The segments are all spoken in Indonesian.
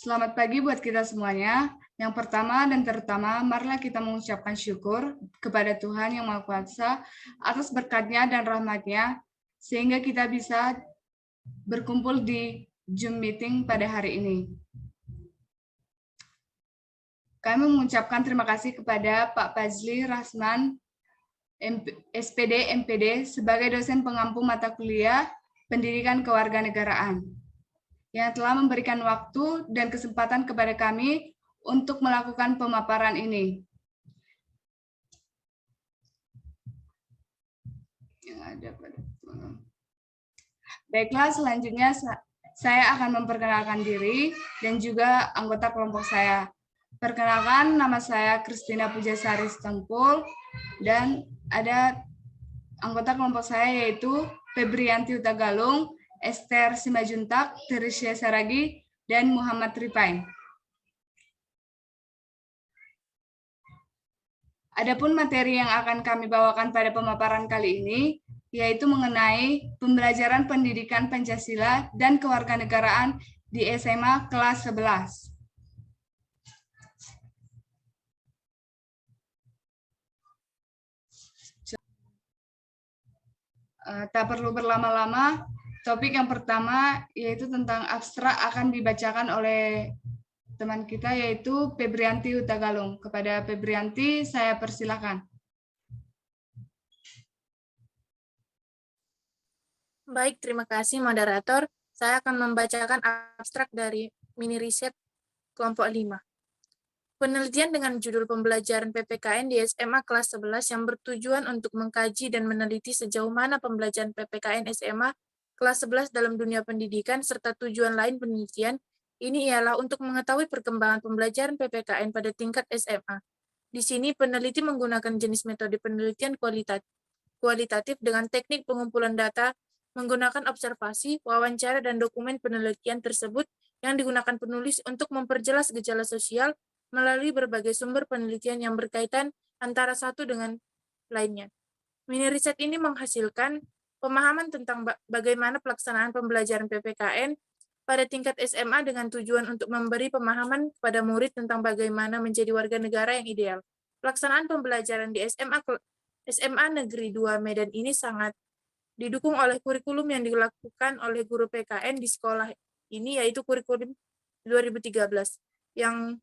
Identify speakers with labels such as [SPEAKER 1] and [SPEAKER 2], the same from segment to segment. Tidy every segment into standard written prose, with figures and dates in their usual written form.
[SPEAKER 1] Selamat pagi buat kita semuanya. Yang pertama dan terutama, marilah kita mengucapkan syukur kepada Tuhan Yang Maha Kuasa atas berkat-Nya dan rahmat-Nya, sehingga kita bisa berkumpul di Zoom meeting pada hari ini. Kami mengucapkan terima kasih kepada Pak Fazli Rasman, SPD MPD, sebagai dosen pengampu mata kuliah Pendidikan Kewarganegaraan, yang telah memberikan waktu dan kesempatan kepada kami untuk melakukan pemaparan ini. Baiklah, selanjutnya saya akan memperkenalkan diri dan juga anggota kelompok saya. Perkenalkan, nama saya Kristina Pujasari Stengpul, dan ada anggota kelompok saya yaitu Febrianti Utagalung, Esther Simajuntak, Teresia Saragi, dan Muhammad Ripain. Adapun materi yang akan kami bawakan pada pemaparan kali ini yaitu mengenai pembelajaran pendidikan Pancasila dan kewarganegaraan di SMA kelas 11. Tak perlu berlama-lama, topik yang pertama yaitu tentang abstrak akan dibacakan oleh teman kita yaitu Febrianti Utagalung. Kepada Febrianti, saya persilakan.
[SPEAKER 2] Baik, terima kasih moderator. Saya akan membacakan abstrak dari mini riset kelompok 5. Penelitian dengan judul pembelajaran PPKN di SMA kelas 11 yang bertujuan untuk mengkaji dan meneliti sejauh mana pembelajaran PPKN SMA kelas 11 dalam dunia pendidikan serta tujuan lain penelitian ini ialah untuk mengetahui perkembangan pembelajaran PPKN pada tingkat SMA. Di sini peneliti menggunakan jenis metode penelitian kualitatif dengan teknik pengumpulan data menggunakan observasi, wawancara, dan dokumen penelitian tersebut yang digunakan penulis untuk memperjelas gejala sosial melalui berbagai sumber penelitian yang berkaitan antara satu dengan lainnya. Mini riset ini menghasilkan pemahaman tentang bagaimana pelaksanaan pembelajaran PPKN pada tingkat SMA dengan tujuan untuk memberi pemahaman kepada murid tentang bagaimana menjadi warga negara yang ideal. Pelaksanaan pembelajaran di SMA Negeri 2 Medan ini sangat didukung oleh kurikulum yang dilakukan oleh guru PKN di sekolah ini, yaitu kurikulum 2013, yang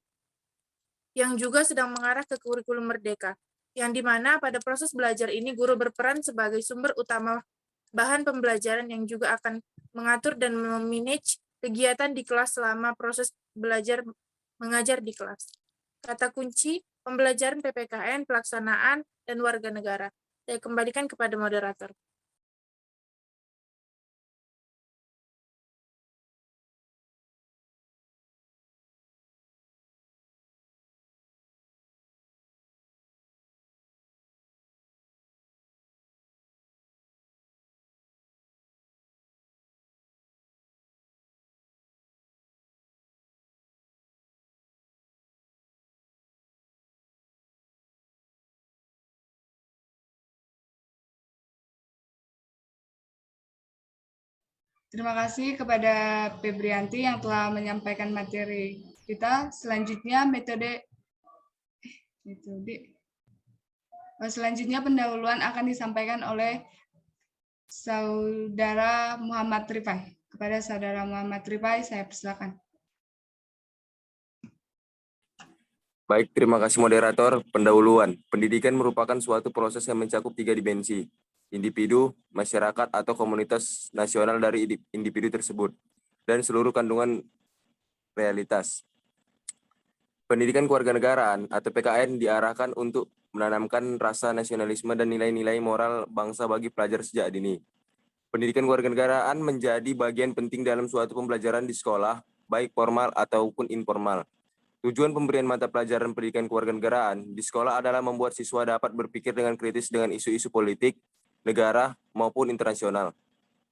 [SPEAKER 2] juga sedang mengarah ke kurikulum Merdeka, yang dimana pada proses belajar ini guru berperan sebagai sumber utama bahan pembelajaran yang juga akan mengatur dan memanage kegiatan di kelas selama proses belajar mengajar di kelas. Kata kunci pembelajaran PPKN, pelaksanaan, dan warga negara. Saya kembalikan kepada moderator.
[SPEAKER 1] Terima kasih kepada Febrianti yang telah menyampaikan materi kita. Selanjutnya selanjutnya pendahuluan akan disampaikan oleh Saudara Muhammad Ripai. Kepada Saudara Muhammad Ripai, saya persilakan.
[SPEAKER 3] Baik, terima kasih moderator. Pendahuluan. Pendidikan merupakan suatu proses yang mencakup 3 dimensi: individu, masyarakat, atau komunitas nasional dari individu tersebut, dan seluruh kandungan realitas. Pendidikan kewarganegaraan atau PKN diarahkan untuk menanamkan rasa nasionalisme dan nilai-nilai moral bangsa bagi pelajar sejak dini. Pendidikan kewarganegaraan menjadi bagian penting dalam suatu pembelajaran di sekolah, baik formal ataupun informal. Tujuan pemberian mata pelajaran pendidikan kewarganegaraan di sekolah adalah membuat siswa dapat berpikir dengan kritis dengan isu-isu politik, negara, maupun internasional.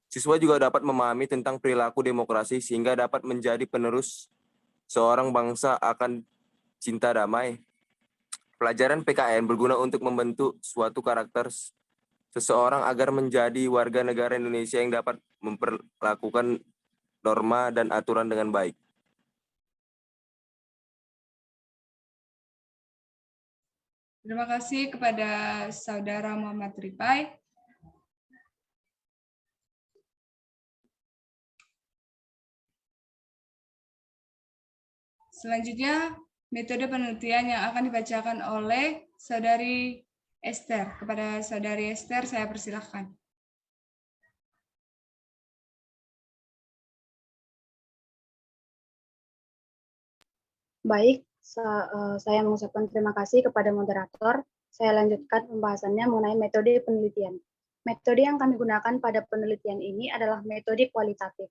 [SPEAKER 3] Siswa juga dapat memahami tentang perilaku demokrasi sehingga dapat menjadi penerus seorang bangsa akan cinta damai. Pelajaran PKN berguna untuk membentuk suatu karakter seseorang agar menjadi warga negara Indonesia yang dapat memperlakukan norma dan aturan dengan baik.
[SPEAKER 1] Terima kasih kepada Saudara Muhammad Ripai. Selanjutnya, metode penelitian yang akan dibacakan oleh Saudari Esther. Kepada Saudari Esther, saya persilahkan.
[SPEAKER 4] Baik, saya mengucapkan terima kasih kepada moderator. Saya lanjutkan pembahasannya mengenai metode penelitian. Metode yang kami gunakan pada penelitian ini adalah metode kualitatif.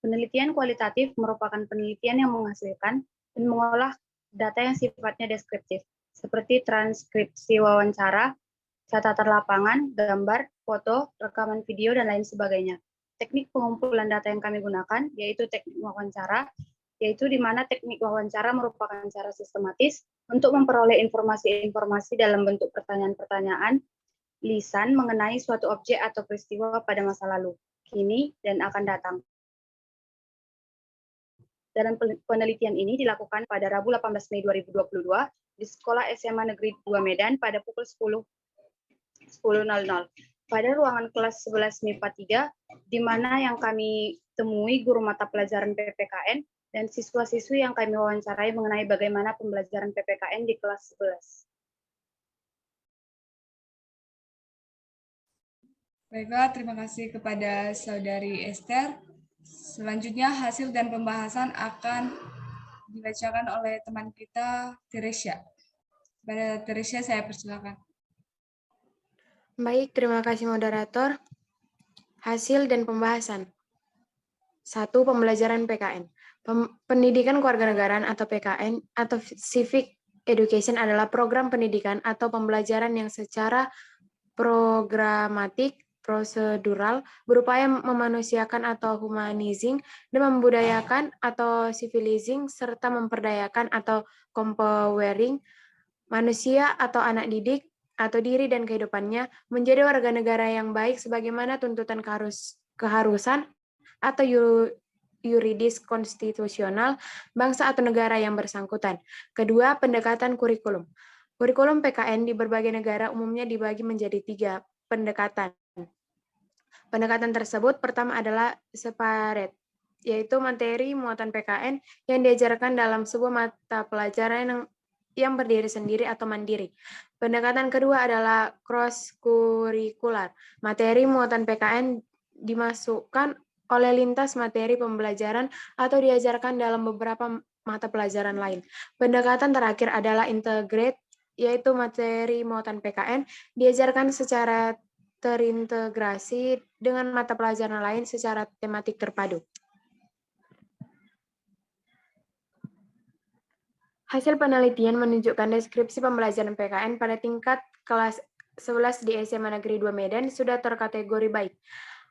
[SPEAKER 4] Penelitian kualitatif merupakan penelitian yang menghasilkan dan mengolah data yang sifatnya deskriptif, seperti transkripsi wawancara, catatan lapangan, gambar, foto, rekaman video, dan lain sebagainya. Teknik pengumpulan data yang kami gunakan yaitu teknik wawancara, yaitu di mana teknik wawancara merupakan cara sistematis untuk memperoleh informasi-informasi dalam bentuk pertanyaan-pertanyaan lisan mengenai suatu objek atau peristiwa pada masa lalu, kini, dan akan datang. Dalam penelitian ini dilakukan pada Rabu 18 Mei 2022 di Sekolah SMA Negeri 2 Medan pada pukul 10.00 pada ruangan kelas 11 MIPA 3, di mana yang kami temui guru mata pelajaran PPKN dan siswa-siswi yang kami wawancarai mengenai bagaimana pembelajaran PPKN di kelas 11.
[SPEAKER 1] Baiklah, terima kasih kepada Saudari Esther. Selanjutnya, hasil dan pembahasan akan dibacakan oleh teman kita, Teresia. Kepada Teresia, saya persilakan.
[SPEAKER 5] Baik, terima kasih moderator. Hasil dan pembahasan. 1. Pembelajaran PKN. Pendidikan kewarganegaraan atau PKN atau Civic Education adalah program pendidikan atau pembelajaran yang secara programatik, prosedural, berupaya memanusiakan atau humanizing, dan membudayakan atau civilizing, serta memperdayakan atau empowering manusia atau anak didik atau diri dan kehidupannya menjadi warga negara yang baik sebagaimana tuntutan keharusan atau yuridis konstitusional bangsa atau negara yang bersangkutan. Kedua, pendekatan kurikulum. Kurikulum PKN di berbagai negara umumnya dibagi menjadi 3 pendekatan. Pendekatan tersebut pertama adalah separate, yaitu materi muatan PKN yang diajarkan dalam sebuah mata pelajaran yang berdiri sendiri atau mandiri. Pendekatan kedua adalah cross-curricular. Materi muatan PKN dimasukkan oleh lintas materi pembelajaran atau diajarkan dalam beberapa mata pelajaran lain. Pendekatan terakhir adalah integrate, yaitu materi muatan PKN diajarkan secara terintegrasi dengan mata pelajaran lain secara tematik terpadu. Hasil penelitian menunjukkan deskripsi pembelajaran PKN pada tingkat kelas 11 di SMA Negeri 2 Medan sudah terkategori baik.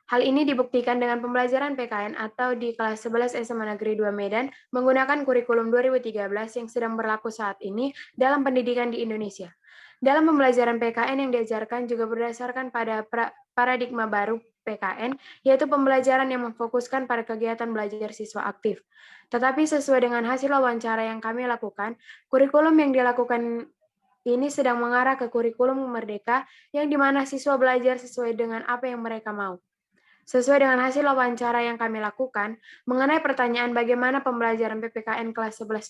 [SPEAKER 5] Hal ini dibuktikan dengan pembelajaran PKN atau di kelas 11 SMA Negeri 2 Medan menggunakan kurikulum 2013 yang sedang berlaku saat ini dalam pendidikan di Indonesia. Dalam pembelajaran PKN yang diajarkan juga berdasarkan pada paradigma baru PKN, yaitu pembelajaran yang memfokuskan pada kegiatan belajar siswa aktif. Tetapi sesuai dengan hasil wawancara yang kami lakukan, kurikulum yang dilakukan ini sedang mengarah ke kurikulum merdeka yang dimana siswa belajar sesuai dengan apa yang mereka mau. Sesuai dengan hasil wawancara yang kami lakukan, mengenai pertanyaan bagaimana pembelajaran PPKN kelas 11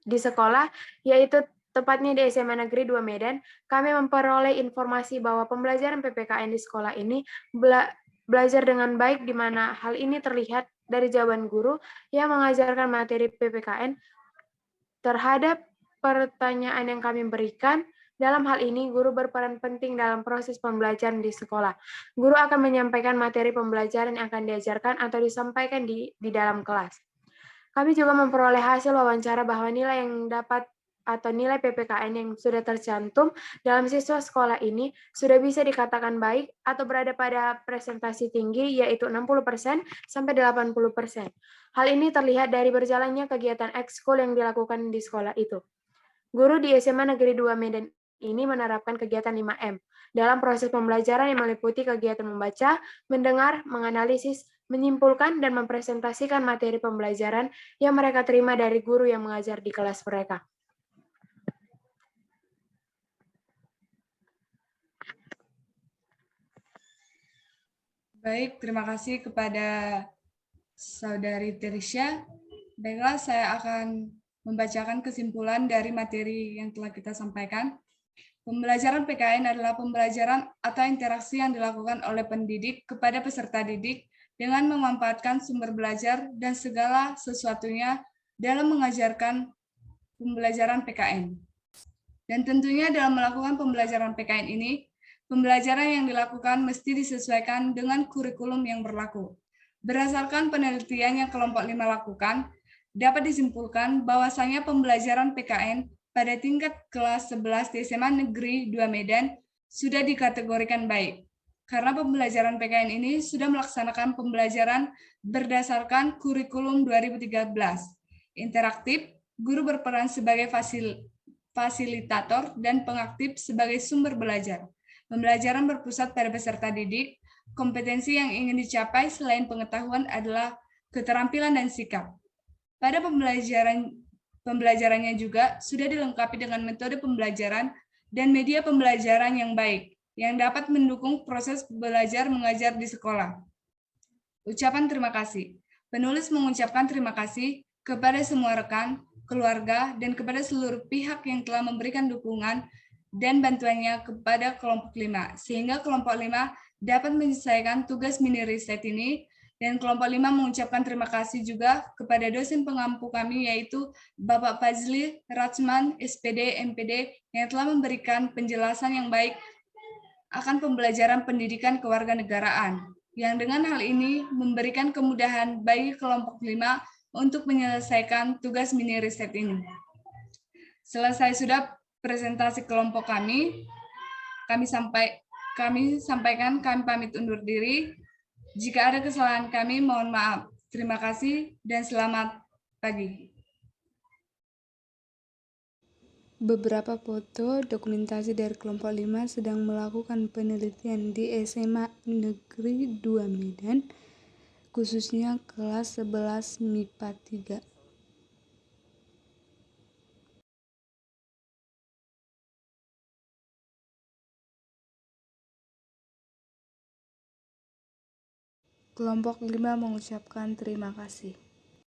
[SPEAKER 5] di sekolah, yaitu tepatnya di SMA Negeri 2 Medan, kami memperoleh informasi bahwa pembelajaran PPKN di sekolah ini belajar dengan baik, di mana hal ini terlihat dari jawaban guru yang mengajarkan materi PPKN terhadap pertanyaan yang kami berikan. Dalam hal ini, guru berperan penting dalam proses pembelajaran di sekolah. Guru akan menyampaikan materi pembelajaran yang akan diajarkan atau disampaikan di dalam kelas. Kami juga memperoleh hasil wawancara bahwa nilai yang dapat atau nilai PPKN yang sudah tercantum dalam siswa sekolah ini sudah bisa dikatakan baik atau berada pada presentasi tinggi, yaitu 60% sampai 80%. Hal ini terlihat dari berjalannya kegiatan ekskul yang dilakukan di sekolah itu. Guru di SMA Negeri 2 Medan ini menerapkan kegiatan 5M dalam proses pembelajaran yang meliputi kegiatan membaca, mendengar, menganalisis, menyimpulkan, dan mempresentasikan materi pembelajaran yang mereka terima dari guru yang mengajar di kelas mereka.
[SPEAKER 1] Baik, terima kasih kepada Saudari Teresya. Baiklah, saya akan membacakan kesimpulan dari materi yang telah kita sampaikan. Pembelajaran PKN adalah pembelajaran atau interaksi yang dilakukan oleh pendidik kepada peserta didik dengan memanfaatkan sumber belajar dan segala sesuatunya dalam mengajarkan pembelajaran PKN. Dan tentunya dalam melakukan pembelajaran PKN ini, pembelajaran yang dilakukan mesti disesuaikan dengan kurikulum yang berlaku. Berdasarkan penelitian yang kelompok 5 lakukan, dapat disimpulkan bahwasanya pembelajaran PKN pada tingkat kelas 11 di SMA Negeri 2 Medan sudah dikategorikan baik. Karena pembelajaran PKN ini sudah melaksanakan pembelajaran berdasarkan kurikulum 2013. Interaktif, guru berperan sebagai fasilitator dan pengaktif sebagai sumber belajar. Pembelajaran berpusat pada peserta didik. Kompetensi yang ingin dicapai selain pengetahuan adalah keterampilan dan sikap. Pada pembelajarannya juga sudah dilengkapi dengan metode pembelajaran dan media pembelajaran yang baik, yang dapat mendukung proses belajar mengajar di sekolah. Ucapan terima kasih. Penulis mengucapkan terima kasih kepada semua rekan, keluarga, dan kepada seluruh pihak yang telah memberikan dukungan dan bantuannya kepada kelompok 5, sehingga kelompok 5 dapat menyelesaikan tugas mini riset ini, dan kelompok 5 mengucapkan terima kasih juga kepada dosen pengampu kami, yaitu Bapak Fazli Rachman, SPD, MPD, yang telah memberikan penjelasan yang baik akan pembelajaran pendidikan kewarganegaraan, yang dengan hal ini memberikan kemudahan bagi kelompok 5 untuk menyelesaikan tugas mini riset ini. Selesai sudah presentasi kelompok kami sampaikan, kami pamit undur diri. Jika ada kesalahan kami, mohon maaf. Terima kasih dan selamat pagi.
[SPEAKER 6] Beberapa foto dokumentasi dari kelompok 5 sedang melakukan penelitian di SMA Negeri 2 Medan, khususnya kelas 11 MIPA 3. Kelompok 5 mengucapkan terima kasih.